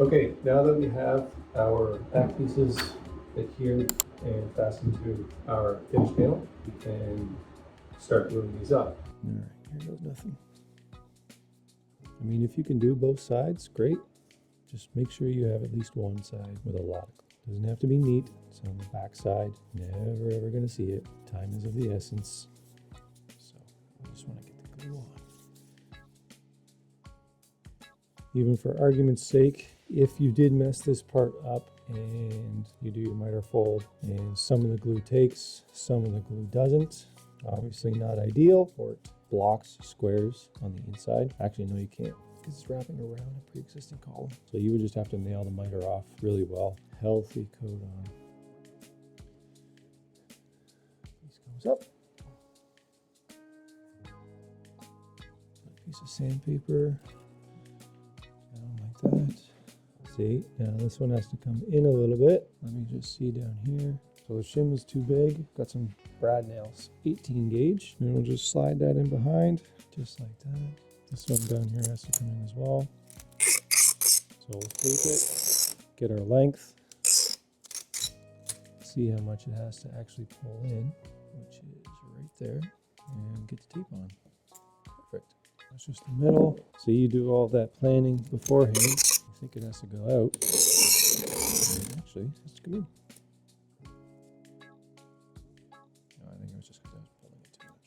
Okay, now that we have our back pieces adhered and fastened to our finish panel, we can start gluing these up. All right, here goes nothing. I mean, if you can do both sides, great. Just make sure you have at least one side with a lot of glue. Doesn't have to be neat. It's on the back side. Never ever gonna see it. Time is of the essence. So I just want to get the glue on. Even for argument's sake, if you did mess this part up and you do your miter fold and some of the glue takes, some of the glue doesn't, obviously not ideal, or it blocks squares on the inside. Actually, no, you can't, because it's wrapping around a pre-existing column. So you would just have to nail the miter off really well. Healthy coat on. Piece goes up. A piece of sandpaper. Like that. See, now this one has to come in a little bit. Let me just see down here. So the shim is too big. Got some brad nails, 18 gauge. And we'll just slide that in behind, just like that. This one down here has to come in as well. So we'll take it, get our length, see how much it has to actually pull in, which is right there, and get the tape on. Perfect. That's just the middle. So you do all that planning beforehand. I think it has to go out. And actually, it has to come in. No, I think it was just because I was pulling it too much.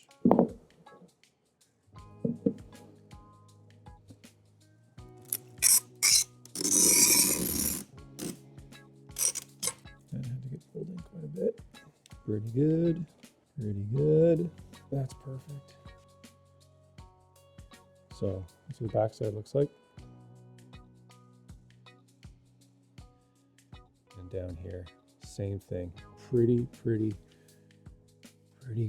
That had to get pulled in quite a bit. Pretty good. Pretty good. That's perfect. So that's what the back side looks like. And down here, same thing. Pretty good. I don't know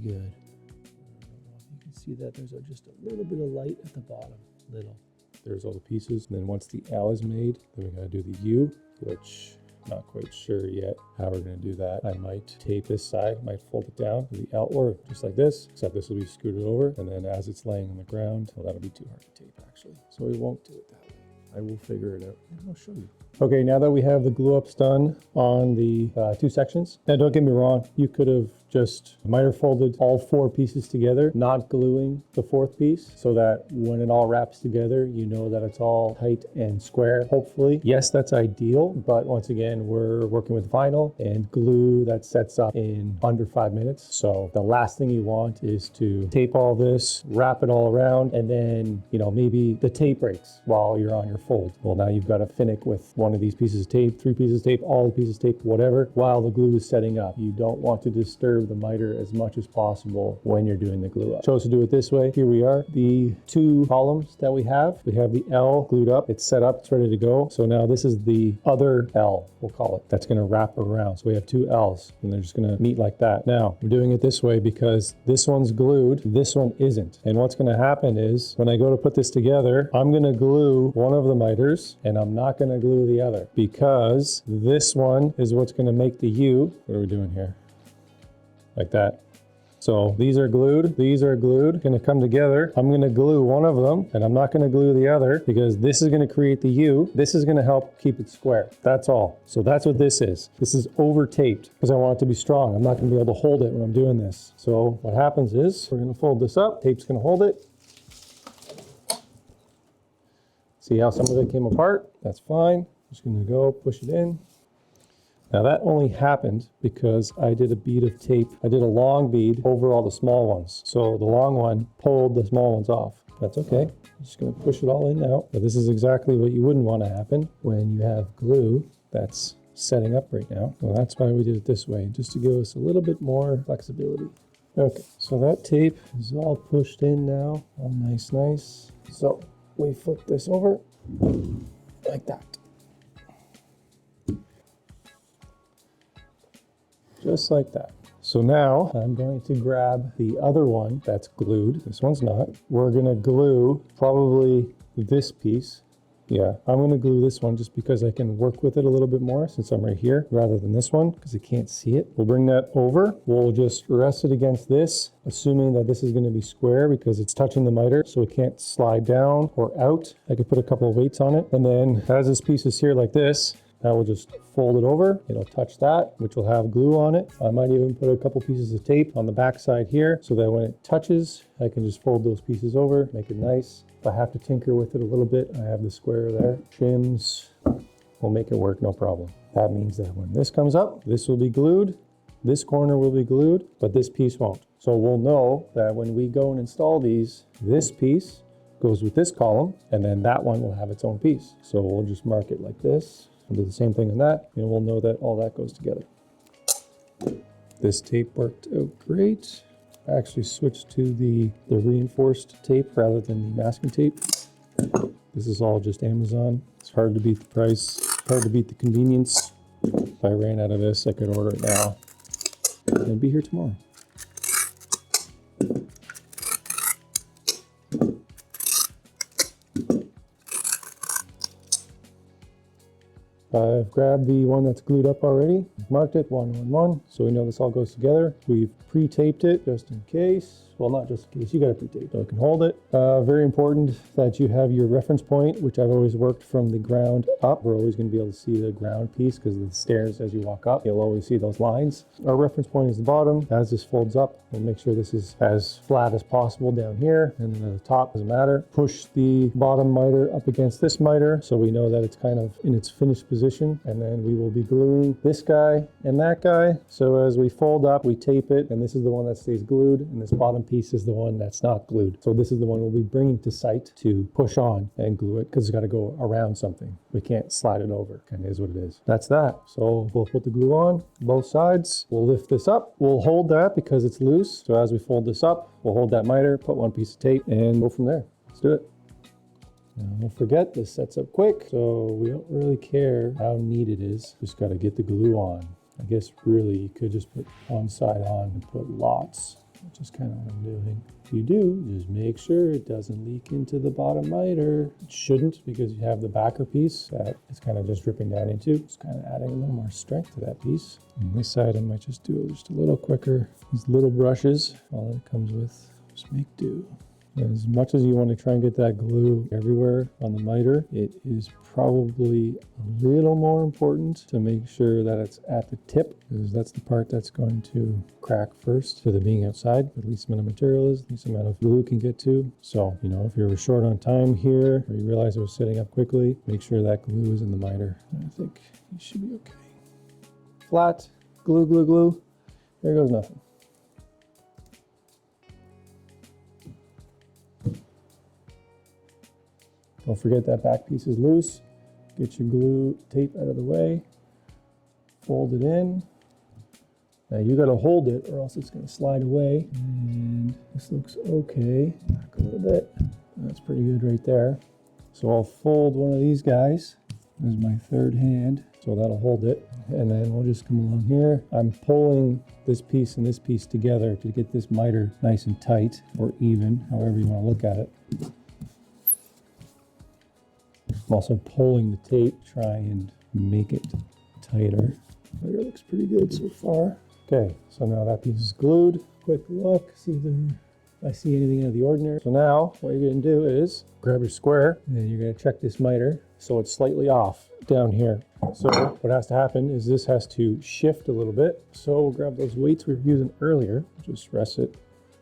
if you can see that there's just a little bit of light at the bottom. Little. There's all the pieces. And then once the L is made, then we gotta do the U, which not quite sure yet how we're gonna do that. I might tape this side, might fold it down to the L, or just like this, except this will be scooted over. And then as it's laying on the ground, well, that'll be too hard to tape actually. So we won't do it that way. I will figure it out and I'll show you. Okay, now that we have the glue ups done on the two sections, now don't get me wrong, you could have just miter folded all four pieces together, not gluing the fourth piece, so that when it all wraps together, you know that it's all tight and square, hopefully. Yes, that's ideal, but once again, we're working with vinyl and glue that sets up in under 5 minutes. So the last thing you want is to tape all this, wrap it all around, and then, you know, maybe the tape breaks while you're on your fold. Well, now you've got to finish with one of these pieces of tape, 3 pieces of tape, all the pieces of tape, whatever, while the glue is setting up. You don't want to disturb the miter as much as possible when you're doing the glue up. Chose to do it this way. Here we are. The 2 columns that we have the L glued up. It's set up. It's ready to go. So now this is the other L, we'll call it. That's going to wrap around. So we have 2 L's and they're just going to meet like that. Now we're doing it this way because this one's glued. This one isn't. And what's going to happen is when I go to put this together, I'm going to glue one of the miters and I'm not going to glue the other because this one is what's going to make the U. What are we doing here? Like that. So these are glued, gonna come together. I'm gonna glue one of them and I'm not gonna glue the other because this is gonna create the U. This is gonna help keep it square. That's all. So that's what this is. This is over taped because I want it to be strong. I'm not gonna be able to hold it when I'm doing this. So what happens is we're gonna fold this up, tape's gonna hold it. See how some of it came apart? That's fine. Just gonna go push it in. Now that only happened because I did a bead of tape. I did a long bead over all the small ones. So the long one pulled the small ones off. That's okay. I'm just gonna push it all in now. But this is exactly what you wouldn't want to happen when you have glue that's setting up right now. Well, that's why we did it this way, just to give us a little bit more flexibility. Okay, so that tape is all pushed in now, all nice. So we flip this over like that. Just like that. So now I'm going to grab the other one that's glued. This one's not. We're gonna glue probably this piece Yeah, I'm going to glue this one just because I can work with it a little bit more since I'm right here rather than this one because I can't see it. We'll bring that over. We'll just rest it against this, assuming that this is going to be square because it's touching the miter, so it can't slide down or out. I could put a couple of weights on it. And then as this piece is here like this, I will just fold it over. It'll touch that, which will have glue on it. I might even put a couple pieces of tape on the back side here so that when it touches, I can just fold those pieces over, make it nice. If I have to tinker with it a little bit, I have the square there. Shims will make it work, no problem. That means that when this comes up, this will be glued, this corner will be glued, but this piece won't. So we'll know that when we go and install these, this piece goes with this column, and then that one will have its own piece. So we'll just mark it like this. We'll do the same thing on that, and we'll know that all that goes together. This tape worked out great. I actually switched to the reinforced tape rather than the masking tape. This is all just Amazon. It's hard to beat the price, hard to beat the convenience. If I ran out of this, I could order it now and it'd be here tomorrow. I've grabbed the one that's glued up already, marked it 111, so we know this all goes together. We've pre-taped it just in case. Well, not just in case, you got to pre-tape so it can hold it. Very important that you have your reference point, which I've always worked from the ground up. We're always going to be able to see the ground piece because of the stairs as you walk up. You'll always see those lines. Our reference point is the bottom. As this folds up, we'll make sure this is as flat as possible down here. And then at the top, doesn't matter. Push the bottom miter up against this miter so we know that it's kind of in its finished position. And then we will be gluing this guy and that guy. So as we fold up, we tape it, and this is the one that stays glued, and this bottom piece is the one that's not glued. So this is the one we'll be bringing to site to push on and glue it because it's got to go around something. We can't slide it over. Kind of is what it is. That's that. So we'll put the glue on both sides. We'll lift this up. We'll hold that because it's loose. So as we fold this up, we'll hold that miter, put one piece of tape, and go from there. Let's do it. Now, don't forget, this sets up quick, so we don't really care how neat it is. Just got to get the glue on. I guess really you could just put one side on and put lots, which is kind of what I'm doing. If you do, just make sure it doesn't leak into the bottom miter. It shouldn't because you have the backer piece that it's kind of just dripping down into. It's kind of adding a little more strength to that piece. And this side I might just do it just a little quicker. These little brushes, all that comes with, just make do. As much as you want to try and get that glue everywhere on the miter, it is probably a little more important to make sure that it's at the tip, because that's the part that's going to crack first. So the being outside, the least amount of material is, the least amount of glue can get to. So, you know, if you're short on time here, or you realize it was setting up quickly, make sure that glue is in the miter. I think you should be okay. Flat, glue, glue, glue. There goes nothing. Don't forget that back piece is loose. Get your glue tape out of the way. Fold it in. Now you gotta hold it or else it's gonna slide away. And this looks okay. Back a little bit. That's pretty good right there. So I'll fold one of these guys. This is my third hand. So that'll hold it. And then we'll just come along here. I'm pulling this piece and this piece together to get this miter nice and tight or even, however you wanna look at it. I'm also pulling the tape, try and make it tighter. But it looks pretty good so far. Okay, so now that piece is glued. Quick look, see if I see anything out of the ordinary. So now what you're gonna do is grab your square and you're gonna check this miter so it's slightly off down here. So what has to happen is this has to shift a little bit. So we'll grab those weights we were using earlier, just rest it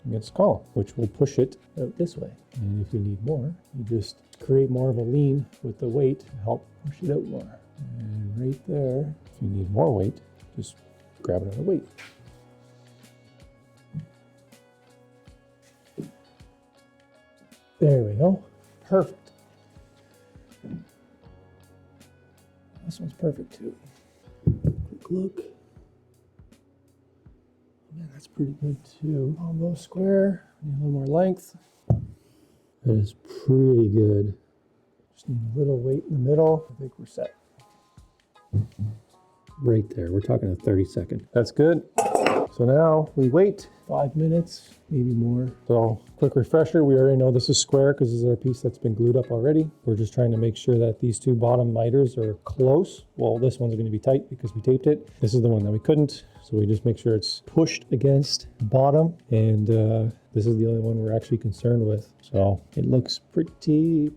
against the column, which will push it out this way. And if you need more, you just create more of a lean with the weight to help push it out more. And right there, if you need more weight, just grab another weight. There we go. Perfect. This one's perfect too. Quick look. Man, that's pretty good too. Almost square. Need a little more length. That is pretty good. Just need a little weight in the middle. I think we're set. Right there. We're talking a 30-second. That's good. So now we wait 5 minutes, maybe more. So quick refresher, we already know this is square because this is our piece that's been glued up already. We're just trying to make sure that these two bottom miters are close. Well, this one's going to be tight because we taped it. This is the one that we couldn't. So we just make sure it's pushed against the bottom. And this is the only one we're actually concerned with. So it looks pretty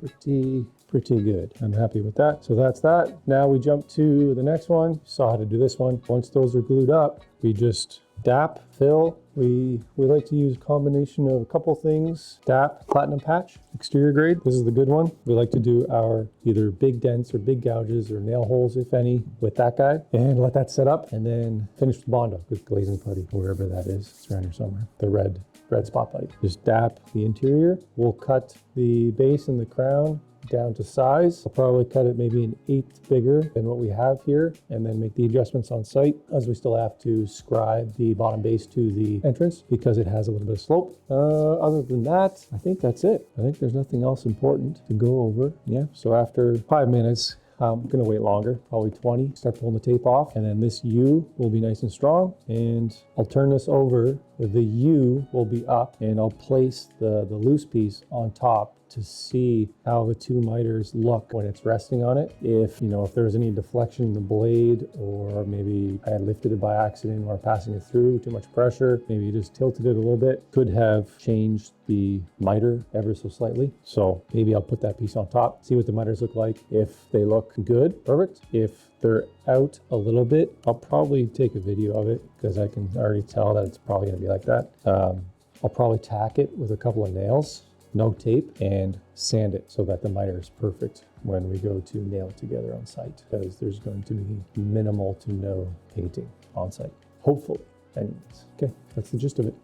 good. I'm happy with that. So that's that. Now we jump to the next one. Saw how to do this one. Once those are glued up, we just DAP, fill. We like to use a combination of a couple things. DAP, platinum patch, exterior grade. This is the good one. We like to do our either big dents or big gouges or nail holes, if any, with that guy, and let that set up, and then finish with Bondo with glazing putty, wherever that is. It's around here somewhere. The red spotlight. Just DAP the interior. We'll cut the base and the crown down to size. I'll probably cut it maybe an 1/8 bigger than what we have here, and then make the adjustments on site, as we still have to scribe the bottom base to the entrance because it has a little bit of slope. Other than that, I think that's it. I think there's nothing else important to go over. Yeah, so after 5 minutes, I'm gonna wait longer, probably 20, start pulling the tape off, and then this U will be nice and strong, and I'll turn this over. The U will be up, and I'll place the loose piece on top to see how the two miters look when it's resting on it. If there's any deflection in the blade, or maybe I had lifted it by accident or passing it through too much pressure, maybe you just tilted it a little bit, could have changed the miter ever so slightly. So maybe I'll put that piece on top, see what the miters look like. If they look good, perfect. If they're out a little bit, I'll probably take a video of it because I can already tell that it's probably gonna be like that. I'll probably tack it with a couple of nails, no tape, and sand it so that the miter is perfect when we go to nail it together on site, because there's going to be minimal to no painting on site, hopefully. Anyways, okay, that's the gist of it.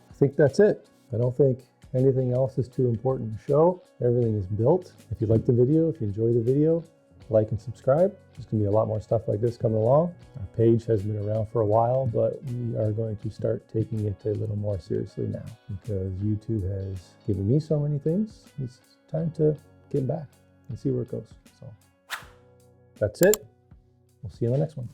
I think that's it. I don't think anything else is too important to show. Everything is built. If you like the video, if you enjoy the video, like and subscribe. There's gonna be a lot more stuff like this coming along. Our page has been around for a while, but we are going to start taking it a little more seriously now because YouTube has given me so many things. It's time to give back and see where it goes. So that's it. We'll see you on the next one.